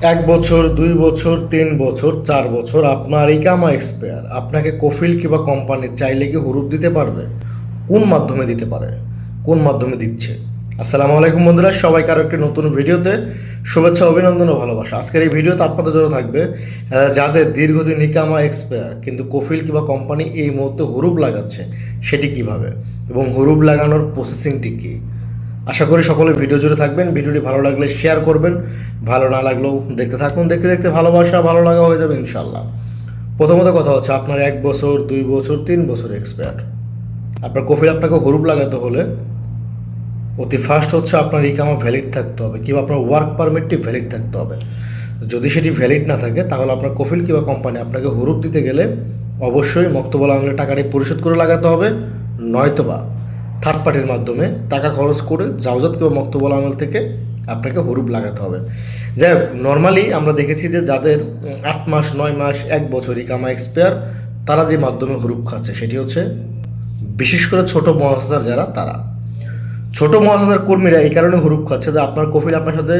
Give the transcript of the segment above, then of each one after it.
এক বছর, ২ বছর, ৩ বছর, ৪ বছর আপনার ইকামা এক্সপায়ার, আপনাকে কফিল কিংবা কোম্পানি চাইলে কি হুরুপ দিতে পারবে? কোন মাধ্যমে দিতে পারে? কোন মাধ্যমে দিচ্ছে? আসসালামু আলাইকুম বন্ধুরা, সবাইকে আরও একটি নতুন ভিডিওতে শুভেচ্ছা, অভিনন্দন ও ভালোবাসা। আজকের এই ভিডিওতে আপনাদের জন্য থাকবে যাদের দীর্ঘদিন ইকামা এক্সপায়ার কিন্তু কফিল কিংবা কোম্পানি এই মুহূর্তে হুরুপ লাগাচ্ছে, সেটি কিভাবে এবং হুরুপ লাগানোর প্রসেসিংটি কী। আশা করি সকলে ভিডিও জুড়ে থাকবেন। ভিডিওটি ভালো লাগলে শেয়ার করবেন, ভালো না লাগলেও দেখতে থাকুন। দেখতে দেখতে ভালোবাসা ভালো লাগা হয়ে যাবে ইনশাল্লাহ। প্রথমত কথা হচ্ছে আপনার ১ বছর, ২ বছর, ৩ বছর এক্সপায়ার, আপনার কফিল আপনাকে হুরুপ লাগাতে হলে অতি ফার্স্ট হচ্ছে আপনার ইকামা ভ্যালিড থাকতে হবে কিংবা আপনার ওয়ার্ক পারমিটটি ভ্যালিড থাকতে হবে। যদি সেটি ভ্যালিড না থাকে তাহলে আপনার কফিল কিংবা কোম্পানি আপনাকে হুরুপ দিতে গেলে অবশ্যই মক্তবল আমলের টাকাটি পরিশোধ করে লাগাতে হবে, নয়তোবা থার্ড পার্টির মাধ্যমে টাকা খরচ করে জাওজাত কিংবা মক্তবল আমল থেকে আপনাকে হুরুপ লাগাতে হবে। যাই হোক, নর্মালি আমরা দেখেছি যে যাদের ৮ মাস, ৯ মাস, ১ বছর ইকামা এক্সপায়ার, তারা যে মাধ্যমে হুরুপ খাচ্ছে সেটি হচ্ছে বিশেষ করে ছোটো মহাসাজার যারা, তারা ছোটো মহাসাজার কর্মীরা এই কারণে হুরুপ খাচ্ছে যে আপনার কফিল আপনার সাথে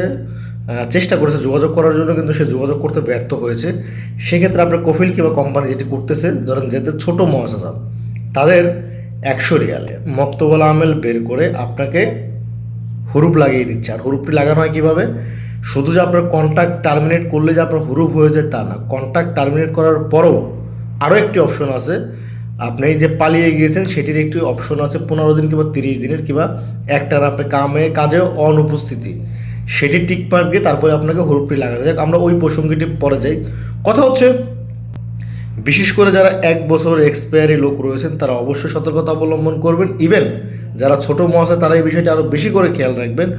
চেষ্টা করেছে যোগাযোগ করার জন্য, কিন্তু সে যোগাযোগ করতে ব্যর্থ হয়েছে। সেক্ষেত্রে আপনার কফিল কিংবা কোম্পানি যেটি করতেছে, ধরেন যাদের ছোটো মহাসাজা তাদের ১০০ রিয়ালে মক্তবল আমেল বের করে আপনাকে হুরুপ লাগিয়ে দিচ্ছে। আর হুরুপটি লাগানো হয় কীভাবে? শুধু যে আপনার কন্ট্রাক্ট টার্মিনেট করলে যে আপনার হুরুপ হয়ে যায় তা না, কন্ট্রাক্ট টার্মিনেট করার পরও আরও একটি অপশন আছে। আপনি যে পালিয়ে গিয়েছেন সেটির একটি অপশন আছে ১৫ দিন কিংবা ৩০ দিনের কিংবা একটানা আপনার কাজে অনুপস্থিতি, সেটি টিক মার্ক দিয়ে তারপরে আপনাকে হুরুপটি লাগাতে যায়। আমরা ওই প্রসঙ্গটি পরে যাই। কথা হচ্ছে বিশেষ করে যারা ১ বছর এক্সপায়ারি লোক রয়েছেন তারা অবশ্যই সতর্কতা অবলম্বন করবেন। ইভেন যারা ছোটো মহাশা তারা এই বিষয়টি আরও বেশি করে খেয়াল রাখবেন।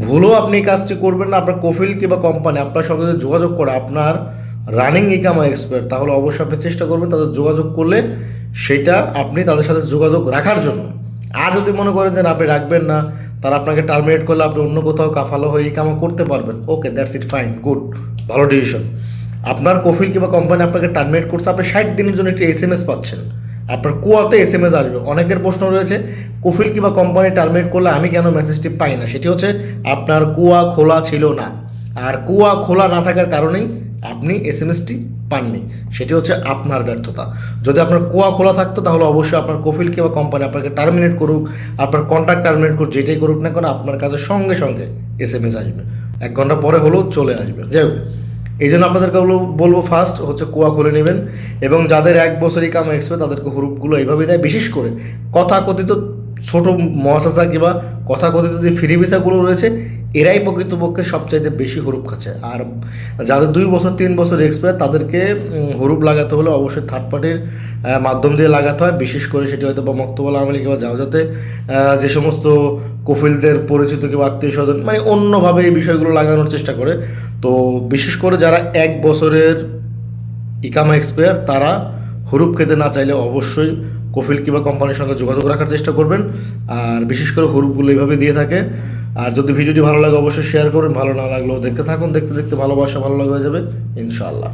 ভুলও আপনি এই কাজটি করবেন না। আপনার কফিল কিংবা কোম্পানি আপনার সঙ্গে যদি যোগাযোগ করে আপনার রানিং ইকামা এক্সপায়ার, তাহলে অবশ্যই আপনি চেষ্টা করবেন তাদের যোগাযোগ করলে সেটা আপনি তাদের সাথে যোগাযোগ রাখার জন্য। আর যদি মনে করেন যে আপনি রাখবেন না, তারা আপনাকে টার্মিনেট করলে আপনি অন্য কোথাও কাফালো হয়ে ইকামা করতে পারবেন, ওকে, দ্যাটস ইট, ফাইন, গুড, ভালো ডিসিশন। আপনার কফিল কিংবা কোম্পানি আপনাকে টার্মিনেট করছে, আপনি ৬০ দিনের জন্য একটি SMS পাচ্ছেন, আপনার কুয়াতে SMS আসবে। অনেকের প্রশ্ন রয়েছে কফিল কিংবা কোম্পানি টার্মিনেট করলে আমি কেন মেসেজটি পাই না? সেটি হচ্ছে আপনার কুয়া খোলা ছিল না, আর কুয়া খোলা না থাকার কারণেই আপনি SMSটি পাননি। সেটি হচ্ছে আপনার ব্যর্থতা। যদি আপনার কুয়া খোলা থাকতো তাহলে অবশ্যই আপনার কফিল কিংবা কোম্পানি আপনাকে টার্মিনেট করুক, আপনার কন্ট্রাক্ট টার্মিনেট করুক, যেটাই করুক না কেন, আপনার কাছে সঙ্গে সঙ্গে SMS আসবে, ১ ঘন্টা পরে হলেও চলে আসবে। যাই হোক, এই জন্য আপনাদেরকে বলবো ফার্স্ট হচ্ছে কুয়া খুলে নেবেন। এবং যাদের ১ বছর ইকামা এক্সপায়ার তাদেরকে হুরুপগুলো এইভাবে দেয়। বিশেষ করে তথাকথিত ছোটো মহাসাজা কিংবা তথাকথিত যে ফ্রি ভিসাগুলো রয়েছে, এরাই প্রকৃতপক্ষে সবচাইতে বেশি হুরুপ খাচ্ছে। আর যাদের ২ বছর, ৩ বছর এক্সপায়ার তাদেরকে হুরুপ লাগাতে হলে অবশ্যই থার্ড পার্টির মাধ্যম দিয়ে লাগাতে হয়। বিশেষ করে সেটি হয়তো বা মক্তবল আমলে কিংবা জাওজাতে যে সমস্ত কফিলদের পরিচিত কিংবা আত্মীয় স্বজন, মানে অন্যভাবে এই বিষয়গুলো লাগানোর চেষ্টা করে। তো বিশেষ করে যারা ১ বছরের ইকামা এক্সপায়ার তারা হুরুপ খেতে না চাইলে অবশ্যই কফিল কিংবা কোম্পানির সঙ্গে যোগাযোগ রাখার চেষ্টা করবেন। আর বিশেষ করে হুরুপগুলো এইভাবে দিয়ে থাকে। আর যদি ভিডিওটি ভালো লাগে অবশ্যই শেয়ার করবেন, ভালো না লাগলেও দেখতে থাকুন। দেখতে দেখতে ভালোবাসা ভালো লাগা হয়ে যাবে ইনশাআল্লাহ।